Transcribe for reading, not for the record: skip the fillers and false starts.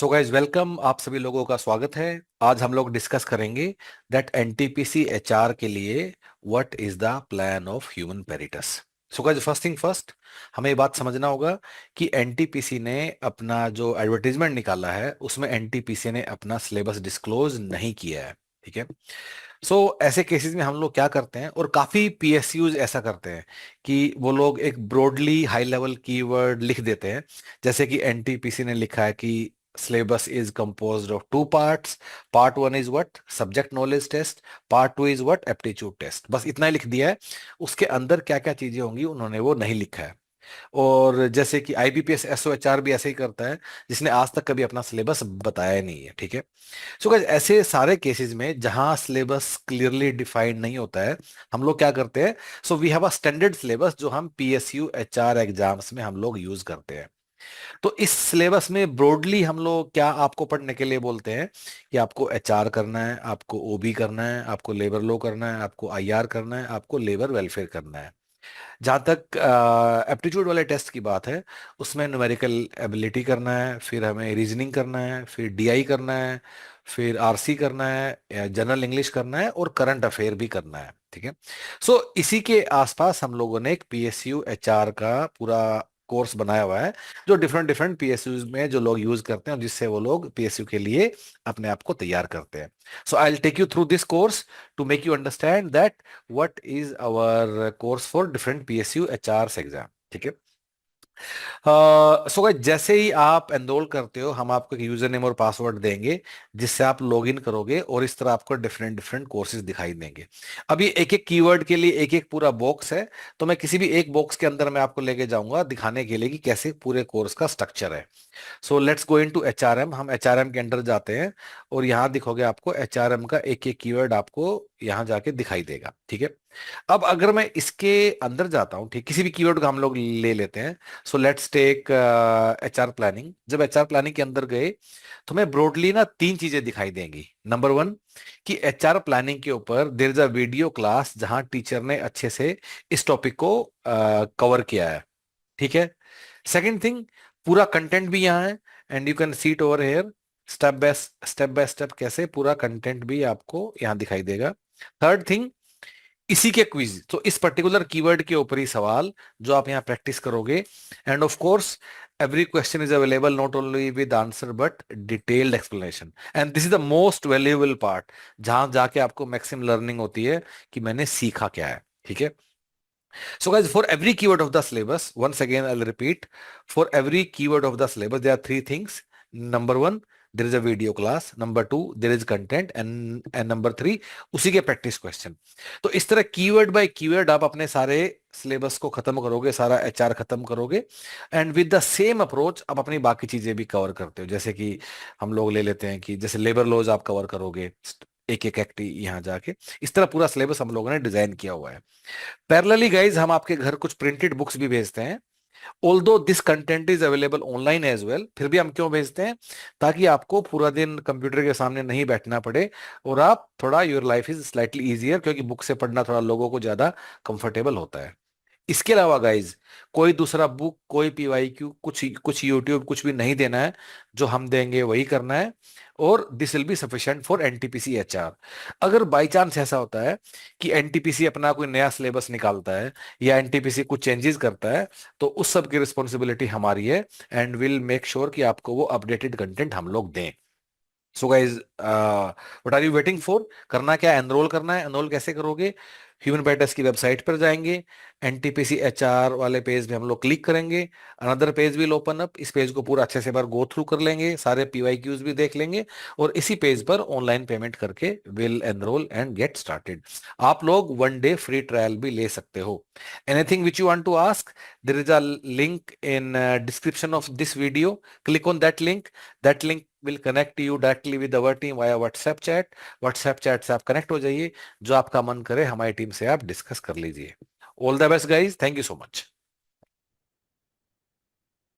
So guys welcome, आप सभी लोगों का स्वागत है। आज हम लोग डिस्कस करेंगे दैट एनटीपीसी एचआर के लिए what is the plan of human पेरिटस। So guys first thing first, हमें ये बात समझना होगा कि एनटीपीसी ने अपना जो एडवर्टीजमेंट निकाला है उसमें एनटीपीसी ने अपना सिलेबस डिस्क्लोज नहीं किया है। ठीक है। ऐसे केसेस में हम लोग क्या करते हैं, और काफी पीएसयूज ऐसा करते हैं कि वो लोग एक ब्रॉडली हाई लेवल कीवर्ड लिख देते हैं। जैसे कि एनटीपीसी ने लिखा है कि syllabus is composed of two parts. Part one is what subject knowledge test, part two is what aptitude test. बस इतना ही लिख दिया है। उसके अंदर क्या क्या चीजें होंगी उन्होंने वो नहीं लिखा है। और जैसे कि आईबीपीएस एसओएचआर भी ऐसे ही करता है, जिसने आज तक कभी अपना सिलेबस बताया नहीं है। ठीक है। गाइस ऐसे सारे केसेस में जहां सिलेबस क्लियरली डिफाइंड नहीं होता है, हम लोग क्या करते हैं, we have a standard syllabus जो हम पीएसयू एचआर एग्जाम्स में हम लोग यूज करते हैं। तो इस सिलेबस में ब्रॉडली हम लोग क्या आपको पढ़ने के लिए बोलते हैं कि आपको एचआर करना है, आपको ओबी करना है, आपको लेबर लॉ करना है, आपको आईआर करना है, आपको लेबर वेलफेयर करना है। जहाँ तक एप्टीट्यूड वाले टेस्ट की बात है, उसमें न्यूमेरिकल एबिलिटी करना है, फिर हमें रीजनिंग करना है, फिर डीआई करना है, फिर आरसी करना है, जनरल इंग्लिश करना है, और करंट अफेयर भी करना है। ठीक है। इसी के आसपास हम लोगों ने एक पीएसयू एचआर का पूरा कोर्स बनाया हुआ है, जो डिफरेंट डिफरेंट पीएसयू में जो लोग यूज करते हैं और जिससे वो लोग पीएसयू के लिए अपने आप को तैयार करते हैं। I will take you through this course to make you understand that what is our course for different PSU HRs exam. ठीक है। जैसे ही आप एनरोल करते हो, हम आपको एक यूजर नेम और पासवर्ड देंगे जिससे आप लॉगिन करोगे, और इस तरह आपको डिफरेंट डिफरेंट कोर्सेज दिखाई देंगे। अब ये एक एक कीवर्ड के लिए एक एक पूरा बॉक्स है, तो मैं किसी भी एक बॉक्स के अंदर मैं आपको लेके जाऊंगा दिखाने के लिए कि कैसे पूरे कोर्स का स्ट्रक्चर है। Let's go into HRM. हम एचआरएम के अंदर जाते हैं, और यहाँ दिखोगे आपको एचआरएम का एक एक कीवर्ड आपको यहाँ जाके दिखाई देगा। ठीक है। अब अगर मैं इसके अंदर जाता हूँ, ठीक, किसी भी कीवर्ड को हम लोग ले लेते हैं। Let's take HR planning. जब एचआर प्लानिंग के अंदर गए तो मैं ब्रॉडली ना तीन चीजें दिखाई देंगी। नंबर वन, कि एचआर प्लानिंग के ऊपर there is a video class जहां टीचर ने अच्छे से इस टॉपिक को कवर किया है। ठीक है। सेकंड थिंग, पूरा कंटेंट भी यहाँ है, and you can see it over here. By step कैसे पूरा कंटेंट भी आपको यहाँ दिखाई देगा। थर्ड थिंग, इसी के क्विज, तो इस पर्टिकुलर कीवर्ड के ऊपर ही सवाल जो आप यहाँ प्रैक्टिस करोगे। End of course every question is available not only with answer but detailed explanation, and this is the most valuable part, जहां जाके आपको मैक्सिमम लर्निंग होती है कि मैंने सीखा क्या है। ठीक है। Guys, for every keyword of the syllabus, once again I'll repeat, for every keyword of the syllabus there are three things. Number one, there is a video class. Number two, there is content, and number three, उसी के practice question. तो इस तरह keyword bye keyword आप अपने सारे syllabus को खत्म करोगे, सारा एचआर खत्म करोगे, and with the same approach आप अपनी बाकी चीजें भी कवर करते हो। जैसे कि हम लोग ले लेते हैं कि जैसे लेबर लॉज आप कवर करोगे एक एक एक्ट यहाँ जाके। इस तरह पूरा सिलेबस हम लोगों ने डिजाइन किया हुआ है। पैरेलली गाइज हम आपके घर कुछ प्रिंटेड बुक्स भी भेजते हैं। Although this content is available online as well, फिर भी हम क्यों भेजते हैं, ताकि आपको पूरा दिन कंप्यूटर के सामने नहीं बैठना पड़े, और आप थोड़ा your life is slightly easier, क्योंकि बुक से पढ़ना थोड़ा लोगों को ज्यादा कंफर्टेबल होता है। इसके अलावा गाइज कोई दूसरा बुक, कोई पीवाईक्यू, कुछ कुछ यूट्यूब, कुछ भी नहीं देना है। जो हम देंगे वही करना है, और this will be sufficient for NTPC HR. अगर बाई चांस ऐसा होता है कि एनटीपीसी अपना कोई नया सिलेबस निकालता है, या एनटीपीसी कुछ चेंजेस करता है, तो उस सब की रिस्पॉन्सिबिलिटी हमारी है, एंड विल मेक श्योर कि आपको वो अपडेटेड कंटेंट हम लोग दें। Guys what are you waiting for? करना क्या, एनरोल करना है। एनरोल कैसे करोगे? ह्यूमन पेटर्स की वेबसाइट पर जाएंगे, एनटीपीसी एचआर वाले पेज पे हम लोग क्लिक करेंगे, another page will open up. इस पेज को पूरा अच्छे से बार गो थ्रू कर लेंगे, सारे पीवाईक्यूज भी देख लेंगे, और इसी पेज पर ऑनलाइन पेमेंट करके will enrol and get started. आप लोग वन डे फ्री ट्रायल भी ले सकते हो। Anything which you want to ask, there is a link in description of this video. Click on that link. That link will connect you directly with our team via WhatsApp chat। WhatsApp chat से आप connect हो जाइए, जो आपका मन करे हमारी team से आप डिस्कस कर लीजिए। All the best guys, thank you so much.